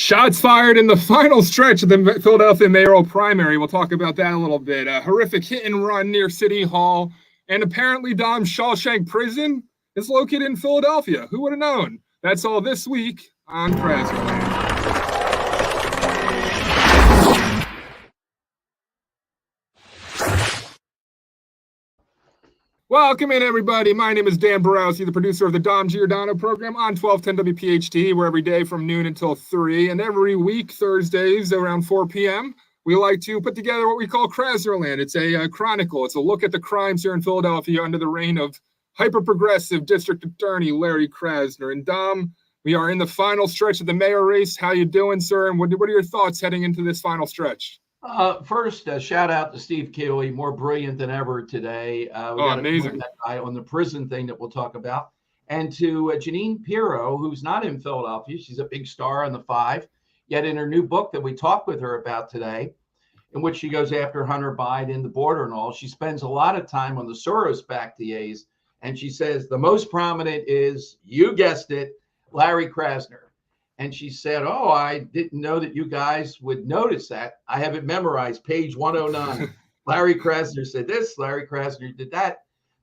Shots fired in the final stretch of the Philadelphia mayoral primary. We'll talk about that a little bit. A horrific hit and run near City Hall. And apparently Dom's Shawshank Prison is located in Philadelphia. Who would have known? That's all this week on KRASNERLAND. Welcome in, everybody. My name is Dan Borowski, the producer of the Dom Giordano program on 1210 WPHT. We're every day from noon until 3, and every week, Thursdays around 4 p.m., we like to put together what we call KRASNERLAND. It's a chronicle. It's a look at the crimes here in Philadelphia under the reign of hyper-progressive District Attorney Larry Krasner. And Dom, we are in the final stretch of the mayor race. How you doing, sir? And what are your thoughts heading into this final stretch? First, shout out to Steve Keeley, more brilliant than ever today. We got amazing. That guy on the prison thing that we'll talk about. And to Janine Pirro, who's not in Philadelphia. She's a big star on the 5. Yet in her new book that we talked with her about today, in which she goes after Hunter Biden, the border and all, she spends a lot of time on the Soros-backed DAs. And she says the most prominent is, you guessed it, Larry Krasner. And she said, oh, I didn't know that you guys would notice that. I have it memorized, page 109. Larry Krasner said this, Larry Krasner did that.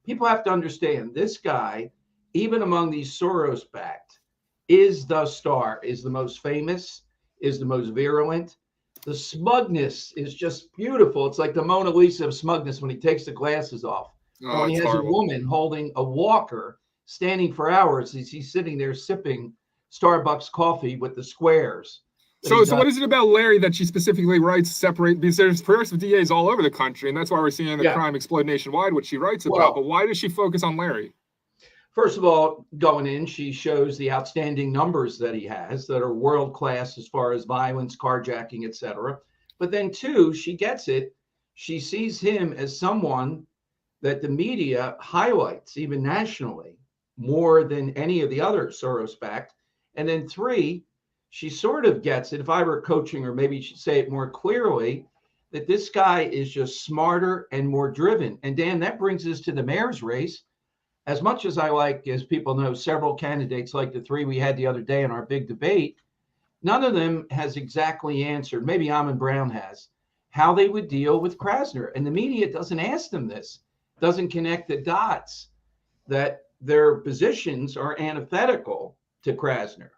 People have to understand this guy, even among these Soros-backed, is the star, is the most famous, is the most virulent. The smugness is just beautiful. It's like the Mona Lisa of smugness when he takes the glasses off. Oh, when he has horrible. A woman holding a walker, standing for hours as he's sitting there sipping Starbucks coffee with the squares. So what is it about Larry that she specifically writes separate? Because there's progressive DAs all over the country, and that's why we're seeing the crime explode nationwide, which she writes about. But why does she focus on Larry? First of all, going in, she shows the outstanding numbers that he has that are world class as far as violence, carjacking, etc. But then, two, she gets it. She sees him as someone that the media highlights, even nationally, more than any of the other Soros-backed. And then 3, she sort of gets it, if I were coaching her, maybe she'd say it more clearly, that this guy is just smarter and more driven. And Dan, that brings us to the mayor's race. As much as I like, as people know, several candidates like the 3 we had the other day in our big debate, none of them has exactly answered, maybe Amon Brown has, how they would deal with Krasner. And the media doesn't ask them this, doesn't connect the dots, that their positions are antithetical to Krasner.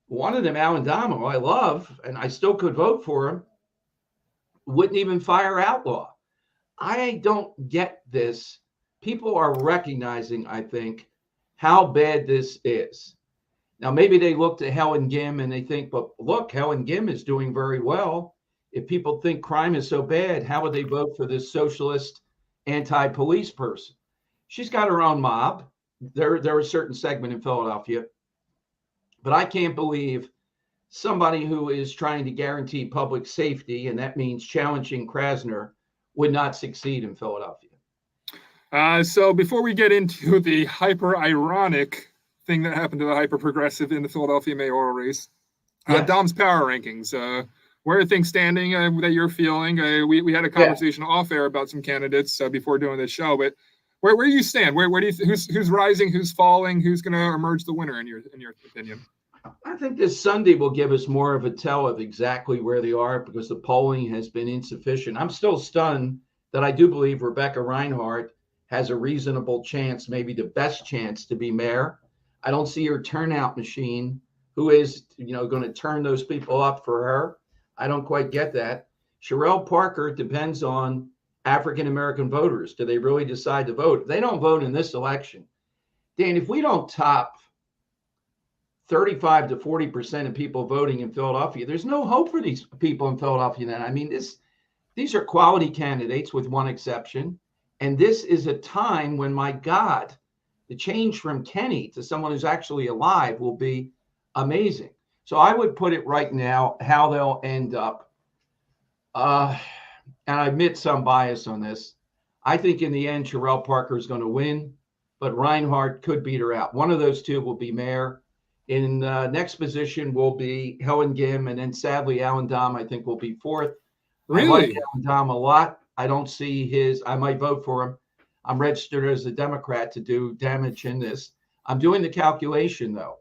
One of them, Alan Damo, I love, and I still could vote for him, wouldn't even fire Outlaw. I don't get this. People are recognizing, I think, how bad this is. Now, maybe they look to Helen Gim and they think, but look, Helen Gim is doing very well. If people think crime is so bad, how would they vote for this socialist anti-police person? She's got her own mob. They're a certain segment in Philadelphia. But I can't believe somebody who is trying to guarantee public safety, and that means challenging Krasner, would not succeed in Philadelphia. So before we get into the hyper-ironic thing that happened to the hyper-progressive in the Philadelphia mayoral race, Dom's power rankings. Where are things standing that you're feeling? We had a conversation off air about some candidates before doing this show, but where do you stand? Where do you who's rising, who's falling, who's going to emerge the winner in your opinion? I think this Sunday will give us more of a tell of exactly where they are because the polling has been insufficient. I'm still stunned that I do believe Rebecca Reinhardt has a reasonable chance, maybe the best chance to be mayor. I don't see her turnout machine, who is, going to turn those people up for her. I don't quite get that. Sherelle Parker depends on African-American voters. Do they really decide to vote? If they don't vote in this election, Dan, if we don't top 35 to 40% of people voting in Philadelphia, there's no hope for these people in Philadelphia then. I mean, these are quality candidates with one exception. And this is a time when, my God, the change from Kenny to someone who's actually alive will be amazing. So I would put it right now, how they'll end up. And I admit some bias on this. I think in the end, Sherelle Parker is going to win, but Reinhardt could beat her out. One of those two will be mayor. In next position will be Helen Gim, and then sadly, Alan Dom, I think, will be 4th. Really? I like Alan Dom a lot. I don't see I might vote for him. I'm registered as a Democrat to do damage in this. I'm doing the calculation, though,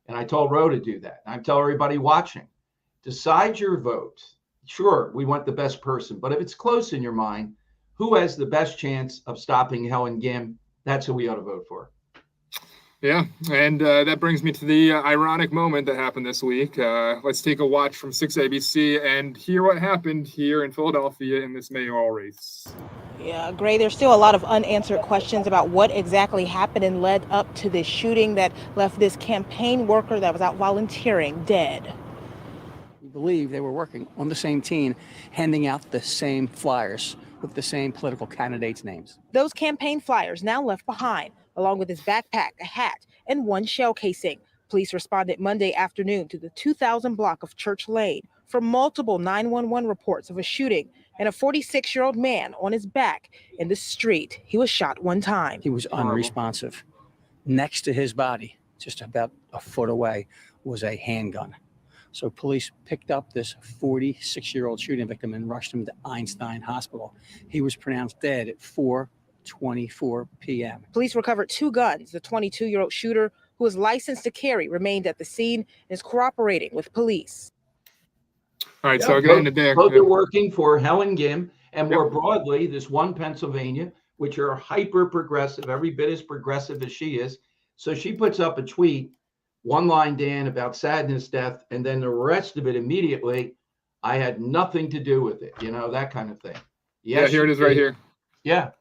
and I told Roe to do that. I tell everybody watching, decide your vote. Sure, we want the best person, but if it's close in your mind, who has the best chance of stopping Helen Gim? That's who we ought to vote for. Yeah, and that brings me to the ironic moment that happened this week. Let's take a watch from 6 ABC and hear what happened here in Philadelphia in this mayoral race. Yeah, Gray, there's still a lot of unanswered questions about what exactly happened and led up to this shooting that left this campaign worker that was out volunteering dead. We believe they were working on the same team, handing out the same flyers with the same political candidates' names. Those campaign flyers now left behind, along with his backpack, a hat, and one shell casing. Police responded Monday afternoon to the 2000 block of Church Lane for multiple 911 reports of a shooting and a 46-year-old man on his back in the street. He was shot one time. He was unresponsive. Next to his body, just about a foot away, was a handgun. So police picked up this 46-year-old shooting victim and rushed him to Einstein Hospital. He was pronounced dead at 4:24 p.m. Police recovered 2 guns. The 22-year-old shooter, who was licensed to carry, remained at the scene and is cooperating with police. All right, so again, both are working for Helen Gim, and more broadly, this one Pennsylvania, which are hyper progressive, every bit as progressive as she is. So she puts up a tweet, one line, Dan, about sadness, death, and then the rest of it immediately, I had nothing to do with it, that kind of thing. Yes, yeah, here it is right here. Yeah.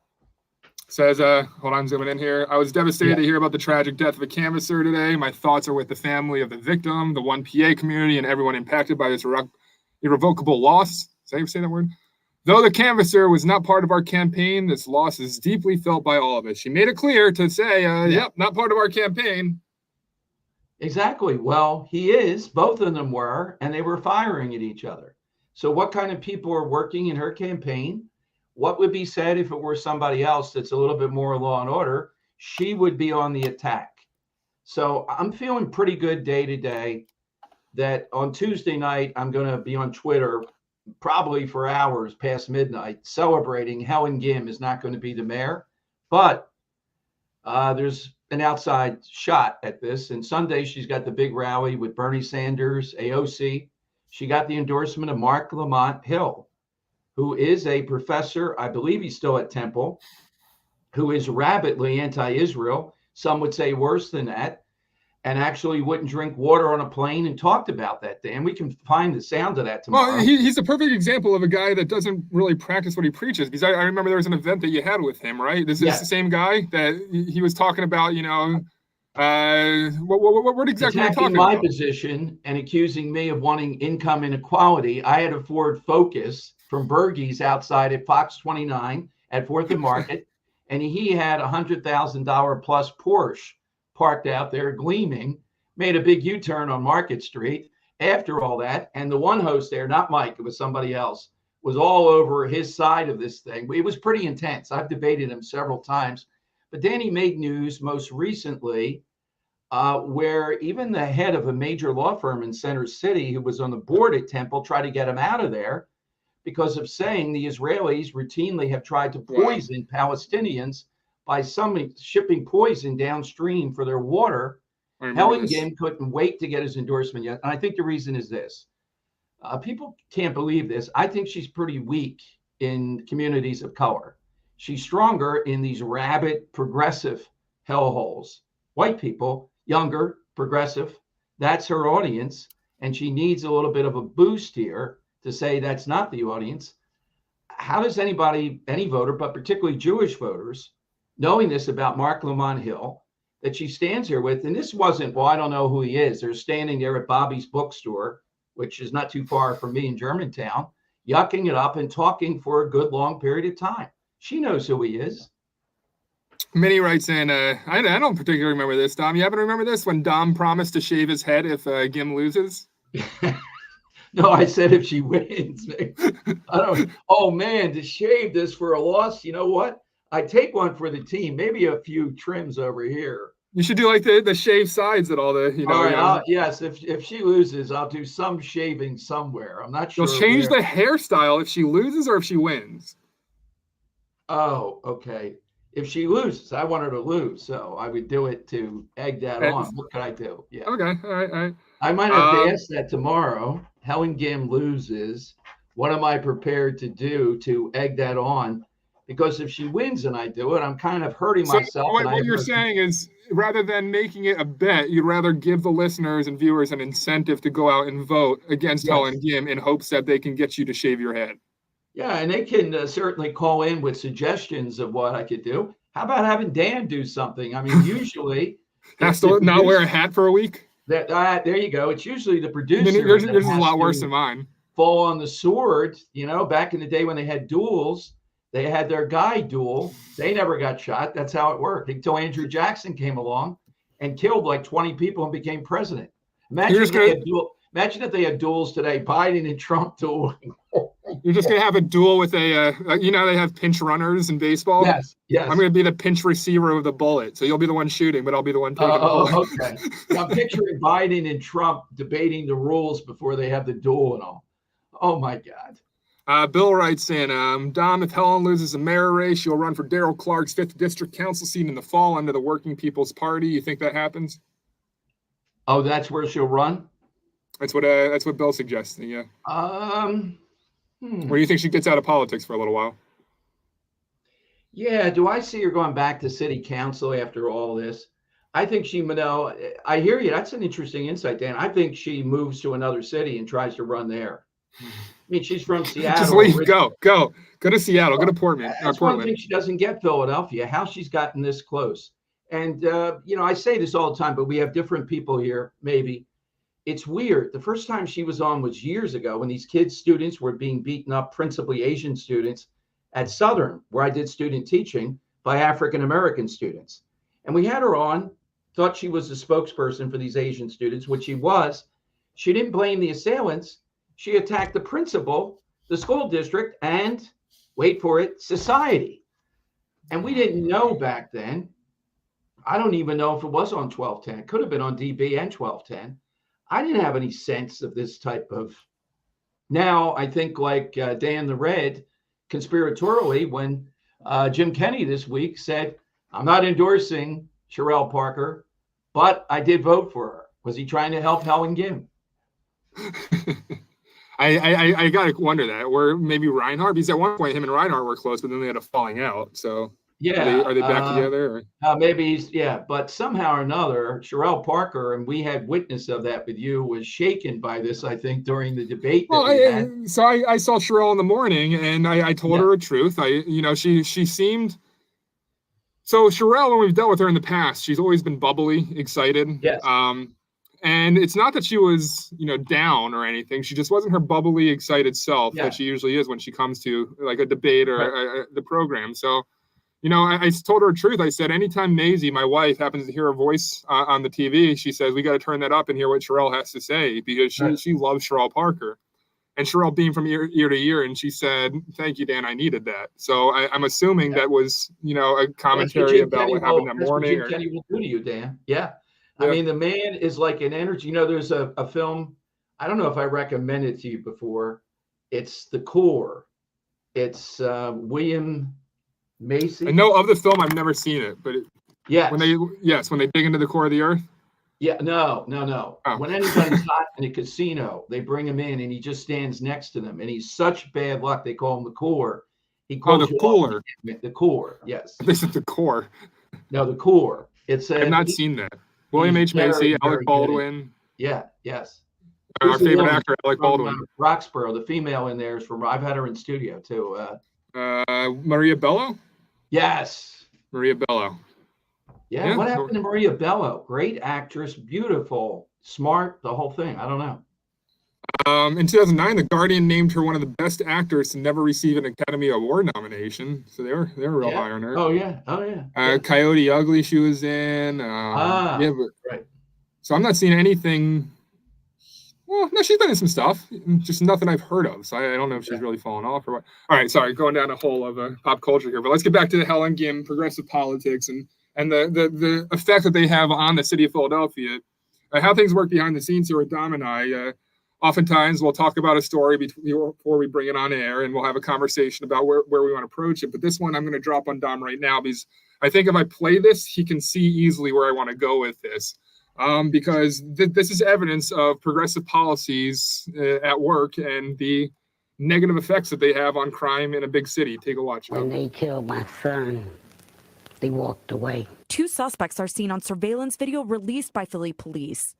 Says, hold on, zooming in here. I was devastated to hear about the tragic death of a canvasser today. My thoughts are with the family of the victim, the one PA community, and everyone impacted by this irrevocable loss. Did I ever say that word? Though the canvasser was not part of our campaign, this loss is deeply felt by all of us. She made it clear to say, yep, not part of our campaign. Exactly. Well, he is. Both of them were, and they were firing at each other. So what kind of people are working in her campaign? What would be said if it were somebody else that's a little bit more law and order? She would be on the attack. So I'm feeling pretty good day to day that on Tuesday night, I'm going to be on Twitter probably for hours past midnight celebrating Helen Gim is not going to be the mayor. But there's an outside shot at this. And Sunday, she's got the big rally with Bernie Sanders, AOC. She got the endorsement of Mark Lamont Hill, who is a professor, I believe he's still at Temple, who is rabidly anti-Israel. Some would say worse than that, and actually wouldn't drink water on a plane and talked about that, Dan. We can find the sound of that tomorrow. Well, he's a perfect example of a guy that doesn't really practice what he preaches, because I remember there was an event that you had with him, right? This is the same guy that he was talking about, what exactly are you talking my about? Position and accusing me of wanting income inequality. I had a Ford Focus from Bergey's outside at Fox 29 at 4th and Market, and he had a $100,000 plus Porsche parked out there gleaming, made a big U-turn on Market Street after all that. And the one host there, not Mike, it was somebody else, was all over his side of this thing. It was pretty intense. I've debated him several times. But Danny made news most recently where even the head of a major law firm in Center City, who was on the board at Temple, tried to get him out of there because of saying the Israelis routinely have tried to poison Palestinians by shipping poison downstream for their water. Helen Gim couldn't wait to get his endorsement yet. And I think the reason is this. People can't believe this. I think she's pretty weak in communities of color. She's stronger in these rabid, progressive hellholes. White people, younger, progressive, that's her audience. And she needs a little bit of a boost here to say that's not the audience. How does anybody, any voter, but particularly Jewish voters, knowing this about Mark Lamont Hill, that she stands here with, and this wasn't, well, I don't know who he is. They're standing there at Bobby's bookstore, which is not too far from me in Germantown, yucking it up and talking for a good long period of time. She knows who he is. Minnie writes in, I don't particularly remember this, Dom. You happen to remember this when Dom promised to shave his head if Gim loses? No, I said if she wins. I don't. Oh, man, to shave this for a loss, you know what? I take one for the team, maybe a few trims over here. You should do like the shaved sides that all the, All right, yes, if she loses, I'll do some shaving somewhere. I'm not sure. You'll change the hairstyle if she loses or if she wins. Oh, okay. If she loses, I want her to lose, so I would do it to egg that on. What could I do? Yeah. Okay. All right. I might have to ask that tomorrow. Helen Gim loses, what am I prepared to do to egg that on? Because if she wins and I do it, I'm kind of hurting So myself. what you're saying is, rather than making it a bet, you'd rather give the listeners and viewers an incentive to go out and vote against Helen Gim in hopes that they can get you to shave your head. Yeah, and they can certainly call in with suggestions of what I could do. How about having Dan do something? I mean, usually has to not wear a hat for a week. There you go. It's usually the producer. I mean, yours is a lot worse than mine. Fall on the sword. You know, back in the day when they had duels, they had their guy duel. They never got shot. That's how it worked until Andrew Jackson came along and killed like 20 people and became president. Imagine if they had duels today, Biden and Trump dueling. You're just going to have a duel with they have pinch runners in baseball. Yes. I'm going to be the pinch receiver of the bullet. So you'll be the one shooting, but I'll be the one taking the bullet. Okay. I'm picturing Biden and Trump debating the rules before they have the duel and all. Oh, my God. Bill writes in, Dom, if Helen loses the mayor race, she'll run for Darrell Clark's 5th District Council seat in the fall under the Working People's Party. You think that happens? Oh, that's where she'll run? That's what Bill's suggesting, yeah. Or do you think she gets out of politics for a little while? Yeah, do I see her going back to city council after all this? I think I hear you. That's an interesting insight, Dan. I think she moves to another city and tries to run there. I mean, she's from Seattle. Just leave. Go to Seattle. Go to Portland. That's one thing she doesn't get Philadelphia. How she's gotten this close. And I say this all the time, but we have different people here. Maybe it's weird. The first time she was on was years ago when these students were being beaten up, principally Asian students, at Southern, where I did student teaching, by African American students. And we had her on. Thought she was the spokesperson for these Asian students, which she was. She didn't blame the assailants. She attacked the principal, the school district, and, wait for it, society. And we didn't know back then. I don't even know if it was on 1210. It could have been on DB and 1210. I didn't have any sense of this type of. Now, I think like Dan the Red, conspiratorially, when Jim Kenney this week said, I'm not endorsing Sherelle Parker, but I did vote for her. Was he trying to help Helen Gim? I gotta wonder that, or maybe Reinhardt, because at one point him and Reinhardt were close, but then they had a falling out. So yeah, are they back together? Maybe but somehow or another, Sherelle Parker, and we had witness of that with you, was shaken by this, I think, during the debate. Well, so I saw Sherelle in the morning, and I told her the truth. She seemed. So Sherelle, when we've dealt with her in the past, she's always been bubbly, excited. Yes. And it's not that she was, down or anything. She just wasn't her bubbly, excited self that she usually is when she comes to like a debate or the program. So, I told her the truth. I said, anytime Maisie, my wife, happens to hear a voice on the TV, she says, we got to turn that up and hear what Sherelle has to say, because she loves Sherelle Parker. And Sherelle beamed from ear to ear, and she said, thank you, Dan, I needed that. So I'm assuming that was, a commentary about what happened that morning. That's what Jim Kenney will do to you, Dan. Yeah. I mean, the man is like an energy. There's a film, I don't know if I recommended it to you before. It's The Core. It's William Macy. I know of the film. I've never seen it, but when they dig into the core of the earth. Yeah, no. Oh. When anybody's hot in a casino, they bring him in and he just stands next to them. And he's such bad luck. They call him the core. He calls the cooler. The core, yes. This is the core. No, the core. I've not seen that. William H. Macy, Alec Baldwin. Yes. Our favorite actor, Alec Baldwin. Roxborough. The female in there is from. I've had her in studio too. Maria Bello. Yes. Maria Bello. Yeah. What happened to Maria Bello? Great actress, beautiful, smart, the whole thing. I don't know. In 2009, The Guardian named her one of the best actors to never receive an Academy Award nomination. So they were real high on her. Oh yeah. Coyote Ugly, she was in. Right. So I'm not seeing anything. Well, no, she's been in some stuff, just nothing I've heard of. So I don't know if she's really fallen off or what. All right, sorry, going down a hole of pop culture here, but let's get back to the Helen Gim, progressive politics, and the effect that they have on the city of Philadelphia. How things work behind the scenes here with Dom and I. Oftentimes we'll talk about a story before we bring it on air, and we'll have a conversation about where we want to approach it. But this one I'm going to drop on Dom right now, because I think if I play this, he can see easily where I want to go with this. because this is evidence of progressive policies at work and the negative effects that they have on crime in a big city. Take a watch. When they killed my son, they walked away. 2 suspects are seen on surveillance video released by Philly police.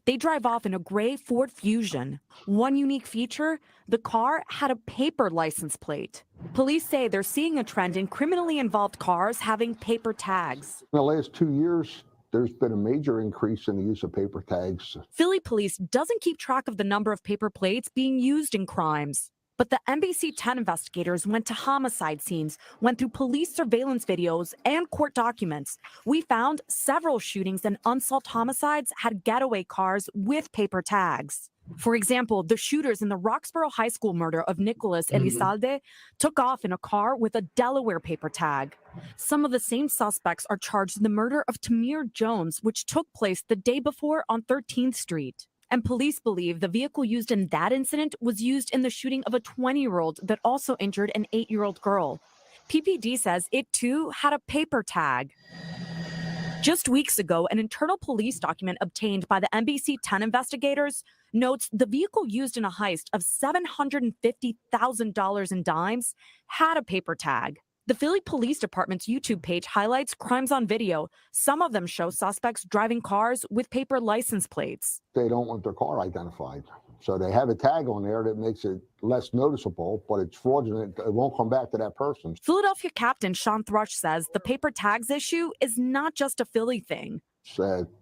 They drive off in a gray Ford Fusion. One unique feature, the car had a paper license plate. Police say they're seeing a trend in criminally involved cars having paper tags. In the last 2 years, there's been a major increase in the use of paper tags. Philly police doesn't keep track of the number of paper plates being used in crimes. But the NBC 10 investigators went to homicide scenes, went through police surveillance videos and court documents. We found several shootings and unsolved homicides had getaway cars with paper tags. For example, the shooters in the Roxborough High School murder of Nicholas Elizalde took off in a car with a Delaware paper tag. Some of the same suspects are charged in the murder of Tamir Jones, which took place the day before on 13th Street. And police believe the vehicle used in that incident was used in the shooting of a 20-year-old that also injured an 8-year-old girl. PPD says it too had a paper tag. Just weeks ago, an internal police document obtained by the NBC 10 investigators notes the vehicle used in a heist of $750,000 in dimes had a paper tag. The Philly Police Department's YouTube page highlights crimes on video. Some of them show suspects driving cars with paper license plates. They don't want their car identified. So they have a tag on there that makes it less noticeable, but it's fraudulent. It won't come back to that person. Philadelphia Captain Sean Thrush says the paper tags issue is not just a Philly thing. It's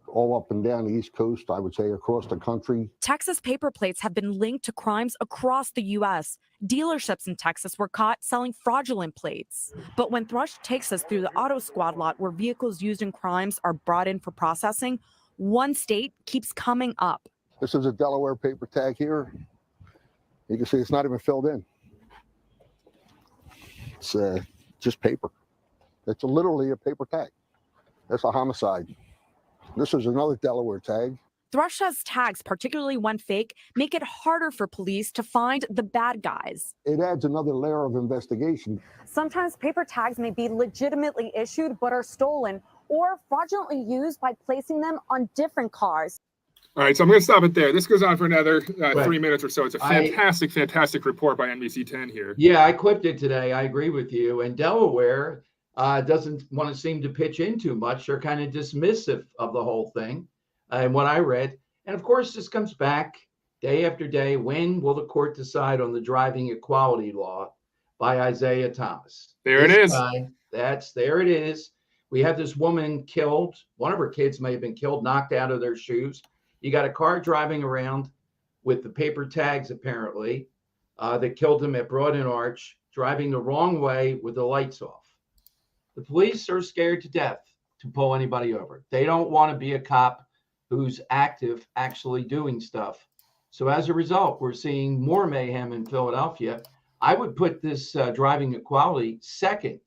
all up and down the East Coast, I would say, across the country. Texas paper plates have been linked to crimes across the U.S. Dealerships in Texas were caught selling fraudulent plates. But when Thrush takes us through the auto squad lot where vehicles used in crimes are brought in for processing, one state keeps coming up. This is a Delaware paper tag here. You can see it's not even filled in. It's just paper. It's literally a paper tag. That's a homicide. This is another Delaware tag. Thrush says tags, particularly when fake, make it harder for police to find the bad guys. It adds another layer of investigation. Sometimes paper tags may be legitimately issued but are stolen or fraudulently used by placing them on different cars. All right, so I'm going to stop it there. This goes on for another 3 minutes or so. It's a fantastic report by NBC 10 here. Yeah, I clipped it today. I agree with you. And Delaware doesn't want to seem to pitch in too much. They're kind of dismissive of the whole thing and what I read. And of course, this comes back day after day. When will the court decide on the driving equality law by Isaiah Thomas? There it is. There it is. We have this woman killed. One of her kids may have been killed, knocked out of their shoes. You got a car driving around with the paper tags, apparently, that killed him at Broad and Arch, driving the wrong way with the lights off. The police are scared to death to pull anybody over. They don't want to be a cop who's active, actually doing stuff. So as a result, we're seeing more mayhem in Philadelphia. I would put this driving equality second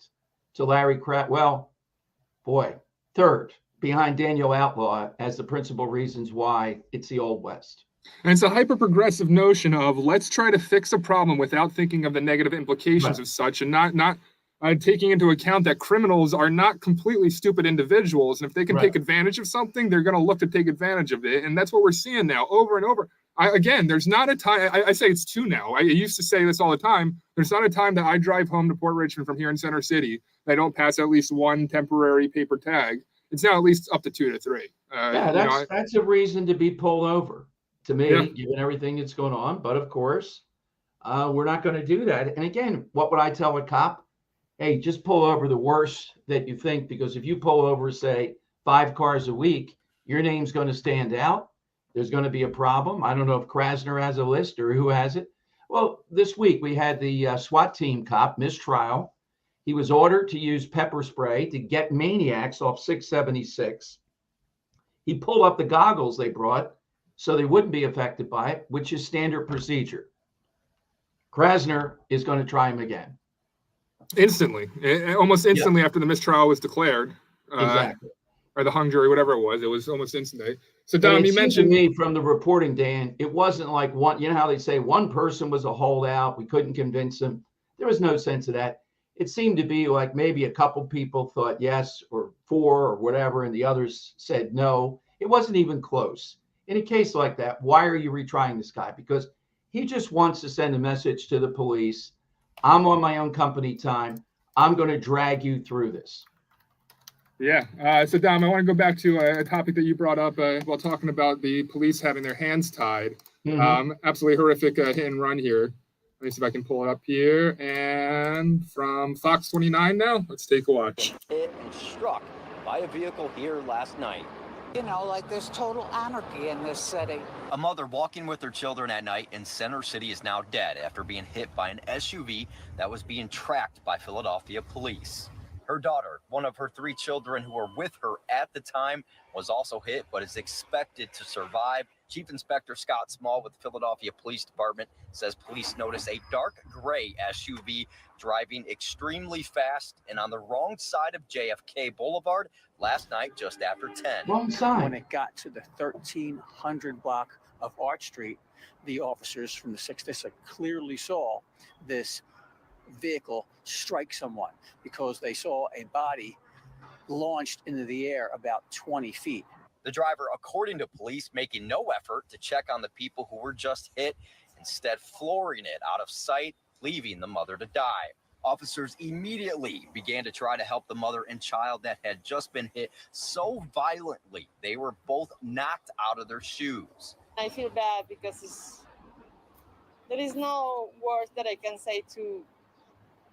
to Larry Krasner. Well, boy, third behind Daniel Outlaw as the principal reasons why it's the Old West. And it's a hyper-progressive notion of let's try to fix a problem without thinking of the negative implications of such, and not taking into account that criminals are not completely stupid individuals. And if they can take advantage of something, they're going to look to take advantage of it. And that's what we're seeing now over and over. Again, there's not a time, I say it's two now. I used to say this all the time. There's not a time that I drive home to Port Richmond from here in Center City that I don't pass at least one temporary paper tag. It's now at least up to 2 to 3. That's a reason to be pulled over to me, given everything that's going on. But of course, we're not going to do that. And again, what would I tell a cop? Hey, just pull over the worst that you think, because if you pull over, say, 5 cars a week, your name's going to stand out. There's going to be a problem. I don't know if Krasner has a list or who has it. Well, this week we had the SWAT team cop, mistrial. He was ordered to use pepper spray to get maniacs off 676. He pulled up the goggles they brought so they wouldn't be affected by it, which is standard procedure. Krasner is going to try him again. Instantly, almost instantly after the mistrial was declared. Exactly. Or the hung jury, whatever it was almost instantly. So Dom, you mentioned to me from the reporting, Dan, it wasn't like one, you know how they say one person was a holdout, we couldn't convince him. There was no sense of that. It seemed to be like maybe a couple people thought yes or 4 or whatever, and the others said no. It wasn't even close. In a case like that, why are you retrying this guy? Because he just wants to send a message to the police. I'm on my own company time. I'm going to drag you through this. Yeah. So, Dom, I want to go back to a topic that you brought up while talking about the police having their hands tied. Absolutely horrific hit and run here. Let me see if I can pull it up here. And from Fox 29 now, let's take a watch. Hit and struck by a vehicle here last night. You know, like there's total anarchy in this city. A mother walking with her children at night in Center City is now dead after being hit by an SUV that was being tracked by Philadelphia police. Her daughter, one of her 3 children who were with her at the time, was also hit but is expected to survive. Chief Inspector Scott Small with the Philadelphia Police Department says police noticed a dark gray SUV driving extremely fast and on the wrong side of JFK Boulevard last night just after 10. Wrong side. When it got to the 1300 block of Arch Street, the officers from the 6th District clearly saw this vehicle strike someone because they saw a body launched into the air about 20 feet. The driver, according to police, making no effort to check on the people who were just hit, instead flooring it out of sight, leaving the mother to die. Officers immediately began to try to help the mother and child that had just been hit so violently they were both knocked out of their shoes. I feel bad because there is no words that I can say to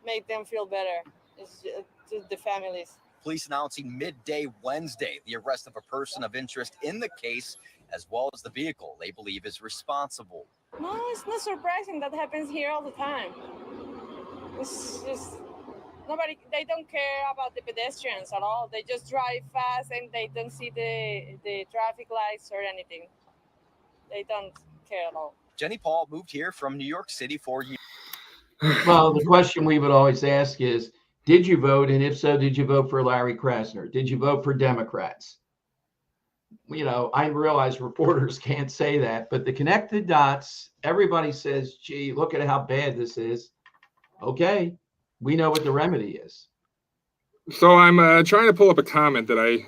make them feel better. It's just the families. Police announcing midday Wednesday the arrest of a person of interest in the case, as well as the vehicle they believe is responsible. No, it's not surprising. That happens here all the time. It's just they don't care about the pedestrians at all. They just drive fast and they don't see the traffic lights or anything. They don't care at all. Jenny Paul moved here from New York City 4 years. Well, the question we would always ask is, did you vote? And if so, did you vote for Larry Krasner? Did you vote for Democrats? You know, I realize reporters can't say that, but the connected dots, everybody says, gee, look at how bad this is. Okay, we know what the remedy is. So I'm trying to pull up a comment that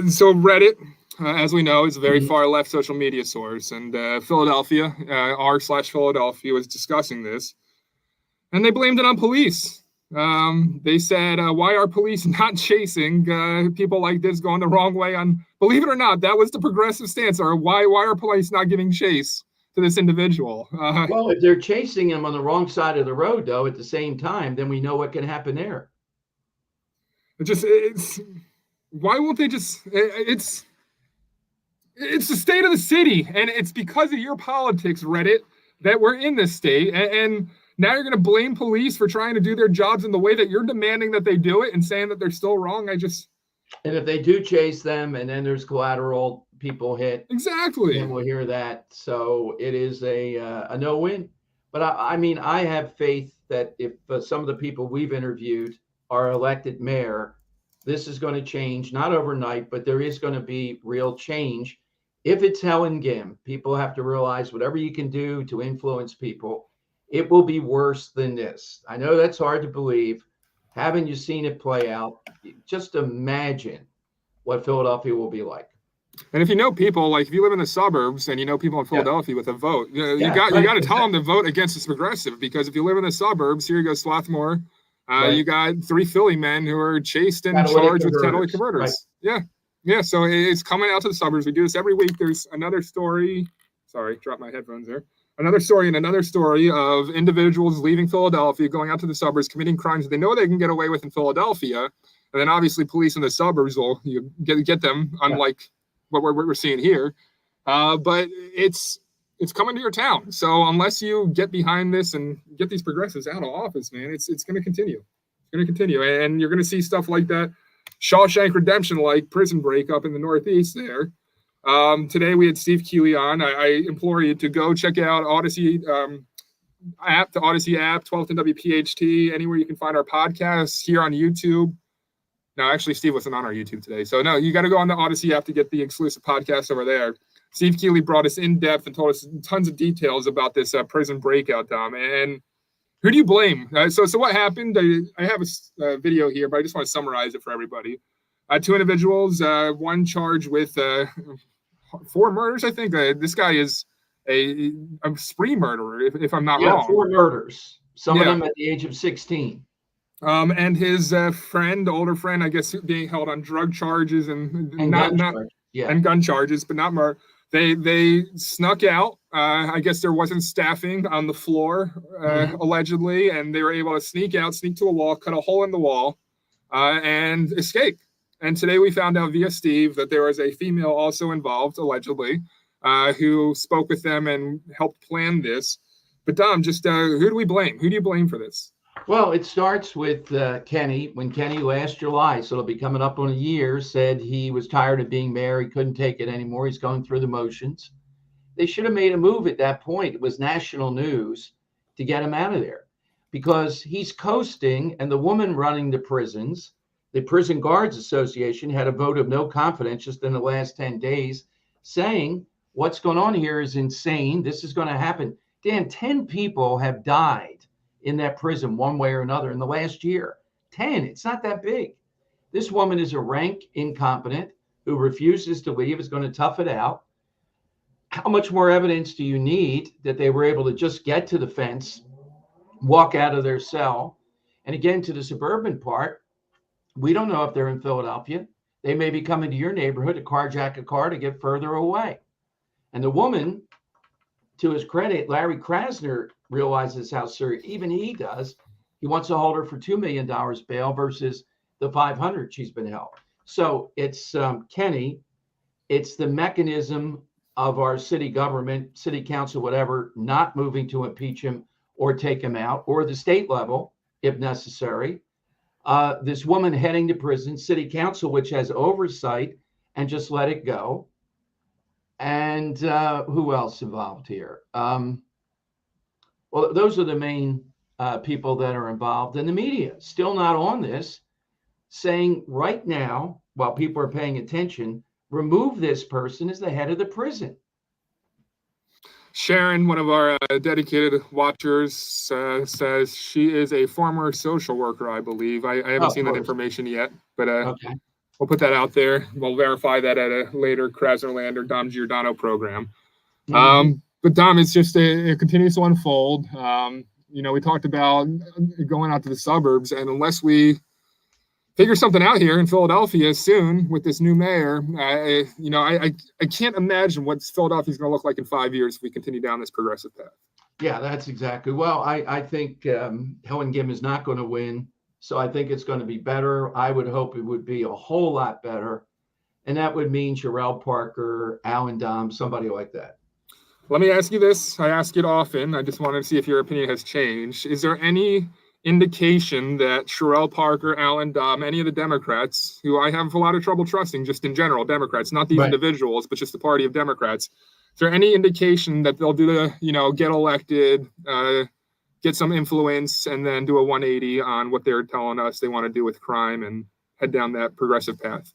so Reddit, as we know, is a very far left social media source, and Philadelphia, r/Philadelphia was discussing this, and they blamed it on police. They said, why are police not chasing people like this going the wrong way on, believe it or not, that was the progressive stance, or why are police not giving chase to this individual? Well, if they're chasing him on the wrong side of the road, though, at the same time, then we know what can happen there. Why won't they just, it's the state of the city, and it's because of your politics, Reddit, that we're in this state, and now you're going to blame police for trying to do their jobs in the way that you're demanding that they do it and saying that they're still wrong. And if they do chase them and then there's collateral, people hit. Exactly. And we'll hear that. So it is a no-win. But I mean, I have faith that if some of the people we've interviewed are elected mayor, this is going to change, not overnight, but there is going to be real change. If it's Helen Gim, people have to realize whatever you can do to influence people, it will be worse than this. I know that's hard to believe. Haven't you seen it play out? Just imagine what Philadelphia will be like. And if you know people, like if you live in the suburbs and you know people in Philadelphia with a vote, you got to tell them to vote against this progressive, because if you live in the suburbs, here you go, Swarthmore, you got 3 Philly men who are chased and charged with catalytic converters. Right. Yeah. So it's coming out to the suburbs. We do this every week. There's another story. Sorry, dropped my headphones there. Another story and another story of individuals leaving Philadelphia, going out to the suburbs, committing crimes that they know they can get away with in Philadelphia. And then obviously police in the suburbs will get them, unlike what we're seeing here. But it's coming to your town. So unless you get behind this and get these progressives out of office, man, it's going to continue. It's going to continue. And you're going to see stuff like that Shawshank Redemption, like prison break up in the Northeast there. Today we had Steve Keeley on. I implore you to go check out Odyssey app, the Odyssey app, 1210 WPHT, anywhere you can find our podcasts, here on YouTube. No, actually, Steve wasn't on our YouTube today. So no, you got to go on the Odyssey app to get the exclusive podcast over there. Steve Keeley brought us in depth and told us tons of details about this prison breakout, Dom. And who do you blame? So what happened? I have a video here, but I just want to summarize it for everybody. two individuals, one charged with 4 murders, I think. This guy is a spree murderer, if I'm not wrong. 4 murders. Some of Yeah. them at the age of 16. And his friend, older friend, I guess, being held on drug charges and gun charges. Yeah. and gun charges, but not murder. They snuck out. I guess there wasn't staffing on the floor, allegedly, and they were able to sneak to a wall, cut a hole in the wall, and escape. And today we found out via Steve that there was a female also involved, allegedly, who spoke with them and helped plan this. But Dom, just who do we blame? Who do you blame for this? Well, it starts with Kenny. When Kenny last July, so it'll be coming up on a year, said he was tired of being mayor. He couldn't take it anymore. He's going through the motions. They should have made a move at that point. It was national news to get him out of there because he's coasting, and the woman running the prisons, the Prison Guards Association, had a vote of no confidence just in the last 10 days saying what's going on here is insane. This is going to happen. Dan, 10 people have died in that prison one way or another in the last year. 10, it's not that big. This woman is a rank incompetent who refuses to leave, is going to tough it out. How much more evidence do you need that they were able to just get to the fence, walk out of their cell? And again, to the suburban part, we don't know if they're in Philadelphia. They may be coming to your neighborhood to carjack a car to get further away. And the woman, to his credit, Larry Krasner realizes how serious, even he does. He wants to hold her for $2 million bail versus the $500 she's been held. So it's Kenny. It's the mechanism of our city government, city council, whatever, not moving to impeach him or take him out, or the state level, if necessary. This woman heading to prison, city council, which has oversight, and just let it go. And who else involved here? Well, those are the main people that are involved. And the media still not on this, saying right now, while people are paying attention, remove this person as the head of the prison. Sharon, one of our dedicated watchers, says she is a former social worker, I believe. I haven't seen that information yet, but Okay. We'll put that out there. We'll verify that at a later KRASNERLAND or Dom Giordano program. But Dom, it's just it continues to unfold. We talked about going out to the suburbs, and unless we figure something out here in Philadelphia soon with this new mayor, I can't imagine what Philadelphia is going to look like in 5 years if we continue down this progressive path. Yeah, that's exactly. Well, I think Helen Gim is not going to win. So I think it's going to be better. I would hope it would be a whole lot better. And that would mean Sherelle Parker, Alan Dom, somebody like that. Let me ask you this. I ask it often. I just wanted to see if your opinion has changed. Is there any indication that Sherelle Parker, Alan Dom, any of the Democrats, who I have a lot of trouble trusting just in general, Democrats, not these individuals, but just the party of Democrats, is there any indication that they'll do the, get elected, get some influence, and then do a 180 on what they're telling us they want to do with crime and head down that progressive path?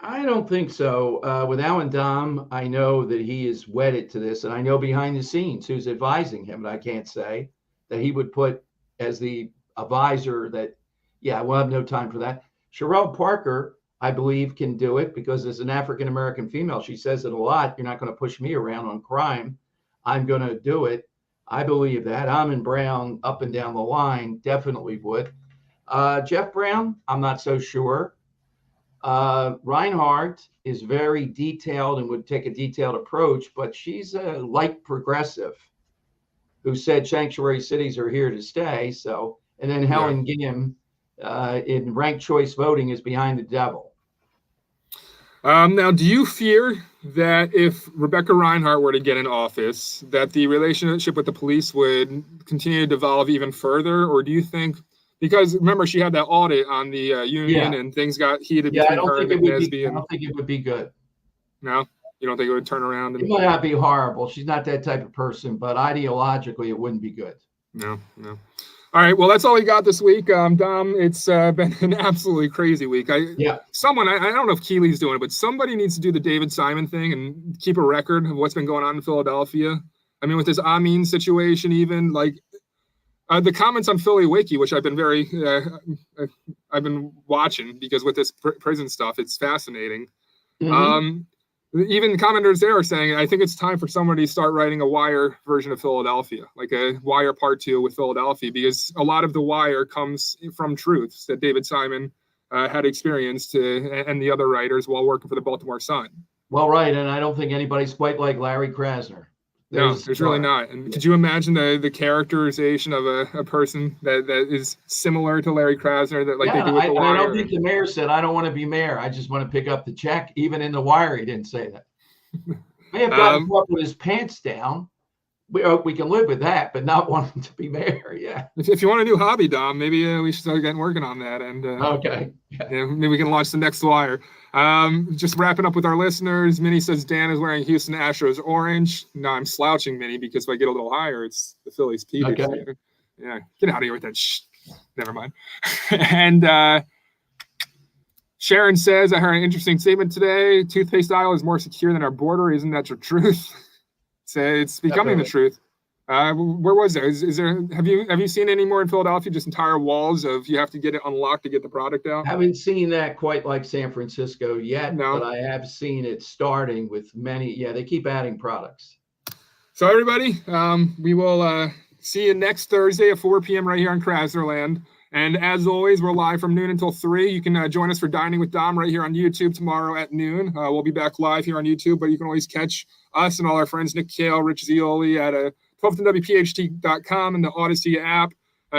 I don't think so. With Alan Dom, I know that he is wedded to this, and I know behind the scenes who's advising him, but I can't say that he would put as the advisor that, we'll have no time for that. Sherelle Parker, I believe, can do it because as an African-American female, she says it a lot. You're not going to push me around on crime. I'm going to do it. I believe that. Almond Brown, up and down the line, definitely would. Jeff Brown, I'm not so sure. Reinhardt is very detailed and would take a detailed approach, but she's a light progressive who said sanctuary cities are here to stay. So, and then Helen Gim in ranked choice voting is behind the devil. Now, do you fear that if Rebecca Reinhardt were to get in office, that the relationship with the police would continue to devolve even further? Or do you think, because remember, she had that audit on the union and things got heated between her and McNesby. I don't think it would be good. No? You don't think it would turn around? It might not be horrible. She's not that type of person, but ideologically, it wouldn't be good. No. All right. Well, that's all we got this week. Dom, it's been an absolutely crazy week. I don't know if Keeley's doing it, but somebody needs to do the David Simon thing and keep a record of what's been going on in Philadelphia. I mean, with this Amin situation, even like The comments on Philly Wiki, which I've been I've been watching because with this prison stuff, it's fascinating. Even commenters there are saying, I think it's time for somebody to start writing a Wire version of Philadelphia, like a Wire Part 2 with Philadelphia, because a lot of the Wire comes from truths that David Simon had experienced and the other writers while working for the Baltimore Sun. Well, right, and I don't think anybody's quite like Larry Krasner. There's really not. And could you imagine the characterization of a person that is similar to Larry Krasner, that like they do with the Wire? I don't think the mayor said, I don't want to be mayor. I just want to pick up the check. Even in the Wire, he didn't say that. May have gotten caught with his pants down. We can live with that, but not wanting to be mayor. Yeah. If you want a new hobby, Dom, maybe we should start working on that. And okay. Yeah, maybe we can launch the next Wire. Just wrapping up with our listeners. Minnie says Dan is wearing Houston Astros orange. No, I'm slouching, Minnie, because if I get a little higher, it's the Phillies Peters. Okay. Yeah, get out of here with that. Never mind. And Sharon says, I heard an interesting statement today. Toothpaste aisle is more secure than our border. Isn't that the truth? So it's becoming the truth. Where was there? Is there? Have you seen any more in Philadelphia? Just entire walls of you have to get it unlocked to get the product out. I haven't seen that quite like San Francisco yet, no. But I have seen it starting with many. Yeah, they keep adding products. So everybody, we will see you next Thursday at 4 p.m. right here on KRASNERLAND. And as always, we're live from noon until 3. You can join us for Dining with Dom right here on YouTube tomorrow at noon. We'll be back live here on YouTube, but you can always catch us and all our friends, Nick Kale, Rich Zioli at 1210wpht.com and the Odyssey app.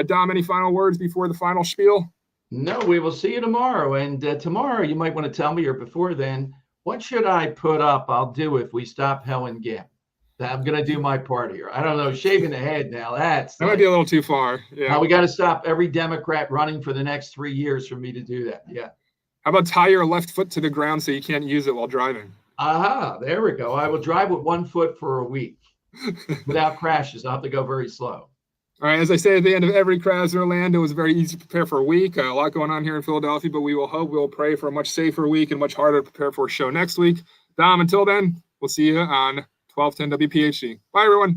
Dom, any final words before the final spiel? No, we will see you tomorrow. And tomorrow you might want to tell me, or before then, what should I put up? I'll do if we stop Helen Greiner. I'm going to do my part here. I don't know, shaving the head now. That might be a little too far. Yeah. We got to stop every Democrat running for the next 3 years for me to do that. Yeah. How about tie your left foot to the ground so you can't use it while driving? Aha, there we go. I will drive with 1 foot for a week without crashes. I'll have to go very slow. All right, as I say at the end of every KRASNERLAND, it was very easy to prepare for a week. A lot going on here in Philadelphia, but we will pray for a much safer week and much harder to prepare for a show next week. Dom, until then, we'll see you on 1210 WPHT. Bye, everyone.